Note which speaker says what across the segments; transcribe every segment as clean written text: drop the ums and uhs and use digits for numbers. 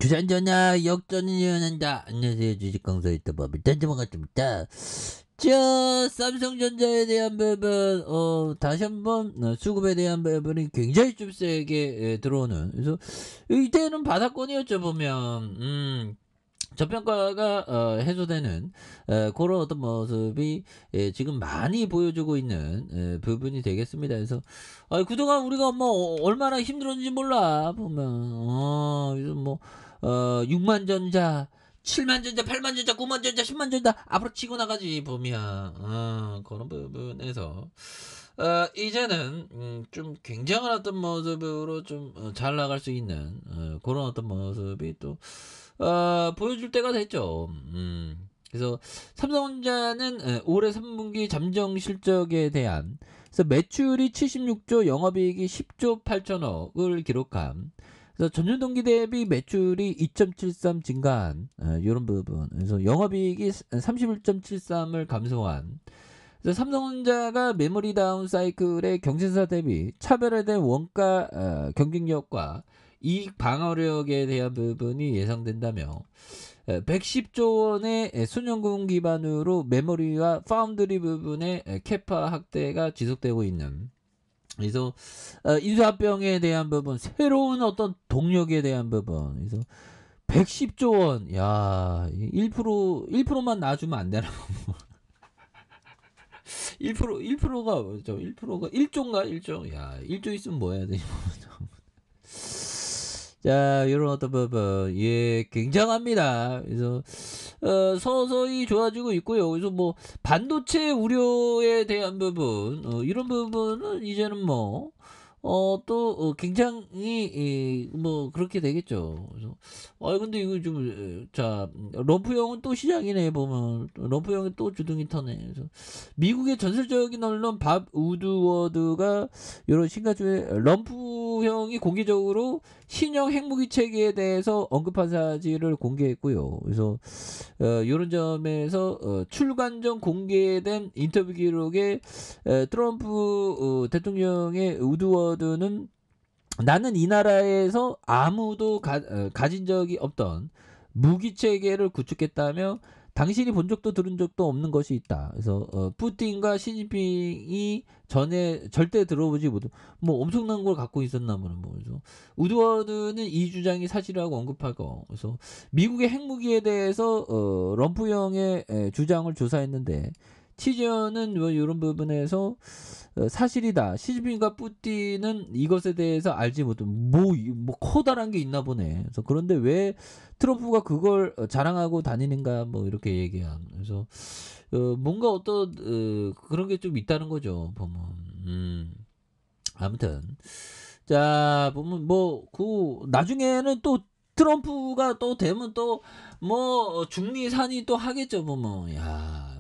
Speaker 1: 주산전화 역전이 일어난다. 안녕하세요. 주식강사 유튜버입니다. 반갑습니다. 자, 삼성전자에 대한 부분, 다시 한번 수급에 대한 부분이 굉장히 좀 세게 들어오는. 그래서 이때는 바닥권이었죠 보면. 저평가가 해소되는 그런 어떤 모습이 지금 많이 보여주고 있는 부분이 되겠습니다. 그래서 그동안 우리가 뭐 얼마나 힘들었는지 몰라 보면 요즘 뭐 6만 전자 7만 전자, 8만 전자, 9만 전자, 10만 전자 앞으로 치고 나가지 보면 그런 부분에서 이제는 좀 굉장한 어떤 모습으로 좀 잘 나갈 수 있는 그런 어떤 모습이 또 보여줄 때가 됐죠. 그래서 삼성전자는 올해 3분기 잠정 실적에 대한 그래서 매출이 76조, 영업이익이 10조 8천억을 기록한. 그래서 전년 동기 대비 매출이 2.73 증가한 이런 부분. 그래서 영업이익이 31.73을 감소한. 그래서 삼성전자가 메모리 다운 사이클의 경쟁사 대비 차별화된 원가 경쟁력과 이익 방어력에 대한 부분이 예상된다며 110조 원의 순연금 기반으로 메모리와 파운드리 부분의 캐파 확대가 지속되고 있는. 그래서 인수합병에 대한 부분, 새로운 어떤 동력에 대한 부분. 그래서 110조 원, 야, 1%만 놔주면 안 되나? 1%가 뭐죠? 1%가 1조인가? 1조. 야, 1조 있으면 뭐 해야 되지? 자, 이런 어떤 부분, 예, 굉장합니다. 그래서 서서히 좋아지고 있고요. 그래서 뭐 반도체 우려에 대한 부분, 이런 부분은 이제는 뭐 또 굉장히 뭐 그렇게 되겠죠. 그래서 근데 이거 좀 자, 럼프형은 또 시장이네 보면 럼프형이 또 주둥이 터네. 그래서 미국의 전설적인 언론 밥 우드워드가 이런 신가주의 럼프형이 공개적으로 신형 핵무기 체계에 대해서 언급한 사실을 공개했고요. 그래서 이런 점에서 출간 전 공개된 인터뷰 기록에 트럼프 대통령의 우드워드는 나는 이 나라에서 아무도 가진 적이 없던 무기 체계를 구축했다며 당신이 본 적도 들은 적도 없는 것이 있다. 그래서 푸틴과 시진핑이 전에 절대 들어보지 못, 뭐 엄청난 걸 갖고 있었나 보는 뭐. 그래서 우드워드는 이 주장이 사실이라고 언급하고, 그래서 미국의 핵무기에 대해서 럼프형의 주장을 조사했는데 취재원은 뭐 이런 부분에서 사실이다. 시진핑과 푸틴은 이것에 대해서 알지 못한 뭐 커다란 게 있나 보네. 그래서 그런데 왜 트럼프가 그걸 자랑하고 다니는가 뭐 이렇게 얘기한. 그래서 뭔가 어떤 그런 게 좀 있다는 거죠. 보면 아무튼 자 보면 뭐 그 나중에는 또 트럼프가 또 되면 또 뭐 중리산이 또 하겠죠. 보면 야.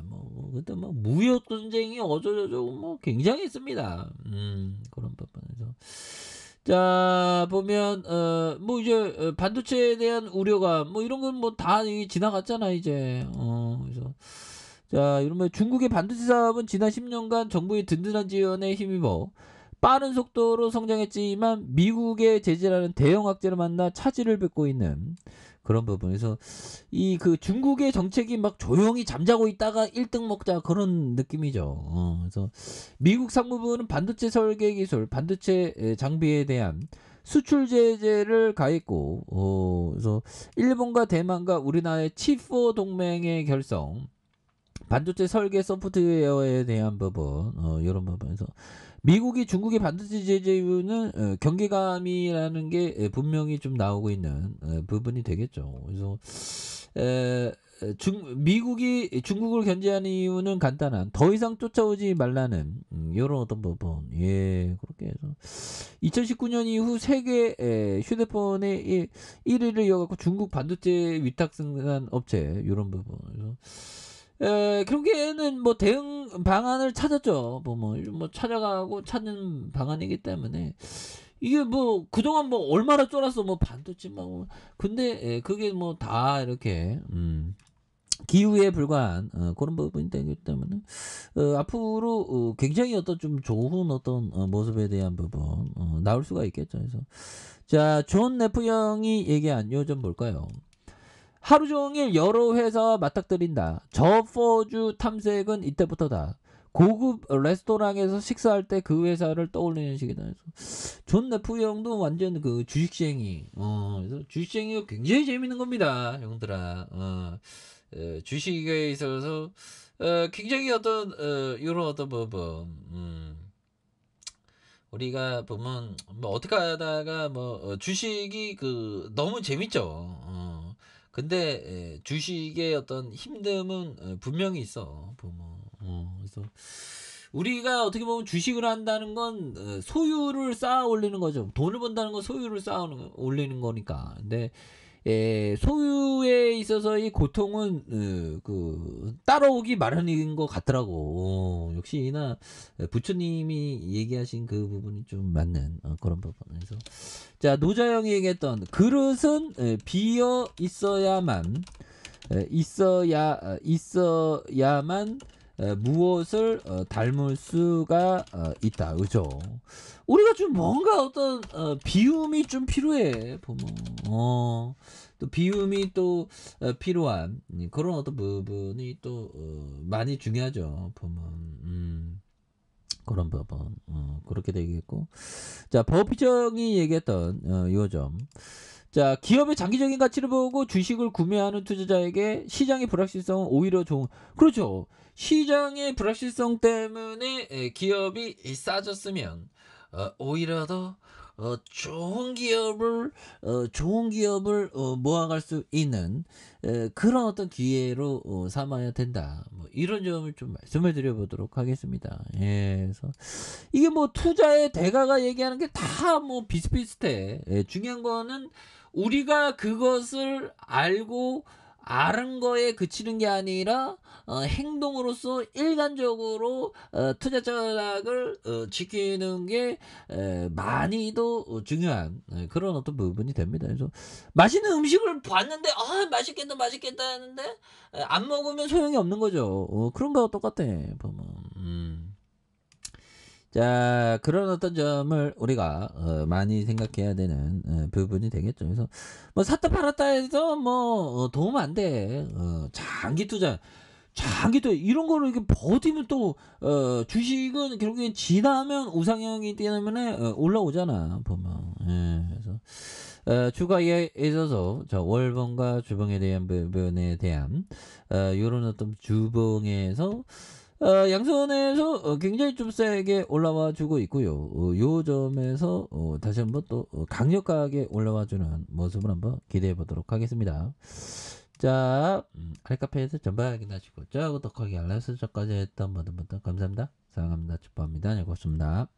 Speaker 1: 그때 막 무역 전쟁이 어쩌고저쩌고 뭐 굉장히 있습니다. 그런 부분에서 자 보면 뭐 이제 반도체에 대한 우려가 뭐 이런 건 뭐 다 지나갔잖아 이제. 그래서 자 이러면 중국의 반도체 사업은 지난 10년간 정부의 든든한 지원에 힘입어 빠른 속도로 성장했지만 미국의 제재라는 대형 악재를 만나 차질을 빚고 있는 그런 부분에서 이 그 중국의 정책이 막 조용히 잠자고 있다가 1등 먹자 그런 느낌이죠. 그래서 미국 상무부는 반도체 설계 기술, 반도체 장비에 대한 수출 제재를 가했고, 그래서 일본과 대만과 우리나라의 칩4 동맹의 결성, 반도체 설계 소프트웨어에 대한 부분, 이런 부분에서 미국이 중국의 반도체 제재 이유는 경계감이라는 게 분명히 좀 나오고 있는 부분이 되겠죠. 그래서 미국이 중국을 견제하는 이유는 간단한 더 이상 쫓아오지 말라는 이런 어떤 부분. 예, 그렇게 해서 2019년 이후 세계 휴대폰의 1위를 이어갖고 중국 반도체 위탁 생산 업체 이런 부분. 그래서 결국에는 뭐 대응 방안을 찾았죠. 뭐 찾아가고 찾는 방안이기 때문에 이게 뭐 그동안 뭐 얼마나 쫄았어 뭐 반도체 막 근데 그게 뭐 다 이렇게 기후에 불과한 그런 부분이 되기 때문에 앞으로 굉장히 어떤 좀 좋은 어떤 모습에 대한 부분 나올 수가 있겠죠. 그래서 자, 존 네프 형이 얘기한 요점 볼까요? 하루 종일 여러 회사와 맞닥뜨린다. 저포주 탐색은 이때부터다. 고급 레스토랑에서 식사할 때 그 회사를 떠올리는 식이다. 그래서 존 네프 형도 완전 그 주식쟁이. 그래서 주식쟁이가 굉장히 재밌는 겁니다, 형들아. 주식에 있어서 굉장히 어떤 요런 어떤 부분 우리가 보면 뭐 어떻게 하다가 뭐 주식이 그 너무 재밌죠. 근데 주식의 어떤 힘듦은 분명히 있어 보면. 그래서 우리가 어떻게 보면 주식을 한다는 건 소유를 쌓아 올리는 거죠. 돈을 번다는 건 소유를 쌓아 올리는 거니까. 근데 소유에 있어서의 고통은 그 따라오기 마련인 것 같더라고. 역시나 부처님이 얘기하신 그 부분이 좀 맞는 그런 부분에서 자, 노자영이 얘기했던 그릇은 비어 있어야만 무엇을 닮을 수가 있다. 그죠? 우리가 좀 뭔가 어떤 비움이 좀 필요해 보면 또 비움이 또 필요한 그런 어떤 부분이 또 많이 중요하죠 보면 그런 부분 그렇게 되겠고 자 버피정이 얘기했던 요점 자 기업의 장기적인 가치를 보고 주식을 구매하는 투자자에게 시장의 불확실성은 오히려 좋은 그렇죠 시장의 불확실성 때문에 기업이 싸졌으면 오히려 더 좋은 기업을 모아갈 수 있는 그런 어떤 기회로 삼아야 된다. 뭐 이런 점을 좀 말씀을 드려보도록 하겠습니다. 예, 그래서 이게 뭐 투자의 대가가 얘기하는 게 다 뭐 비슷비슷해. 예, 중요한 거는 우리가 그것을 알고 아는 거에 그치는 게 아니라 행동으로서 일관적으로 투자 전략을 지키는 게 많이도 중요한 그런 어떤 부분이 됩니다. 그래서 맛있는 음식을 봤는데 맛있겠다 하는데 안 먹으면 소용이 없는 거죠. 그런 거와 똑같아 보면. 자, 그런 어떤 점을 우리가 많이 생각해야 되는 부분이 되겠죠. 그래서 뭐 샀다 팔았다 해서 뭐 도움 안 돼. 장기 투자 이런 거를 이렇게 버티면 또 주식은 결국엔 지나면 우상향이기 때문에 올라오잖아 보면. 예, 그래서 주가에 있어서 저 월봉과 주봉에 대한 부분에 대한 요런 어떤 주봉에서 양선에서 굉장히 좀 세게 올라와 주고 있고요. 요 점에서 다시 한번 또 강력하게 올라와 주는 모습을 한번 기대해 보도록 하겠습니다. 자, 아래카페에서 전방 확인하시고, 구독하기, 알람 설정까지 했던 모든 분들 감사합니다. 사랑합니다. 축복합니다. 네, 고맙습니다.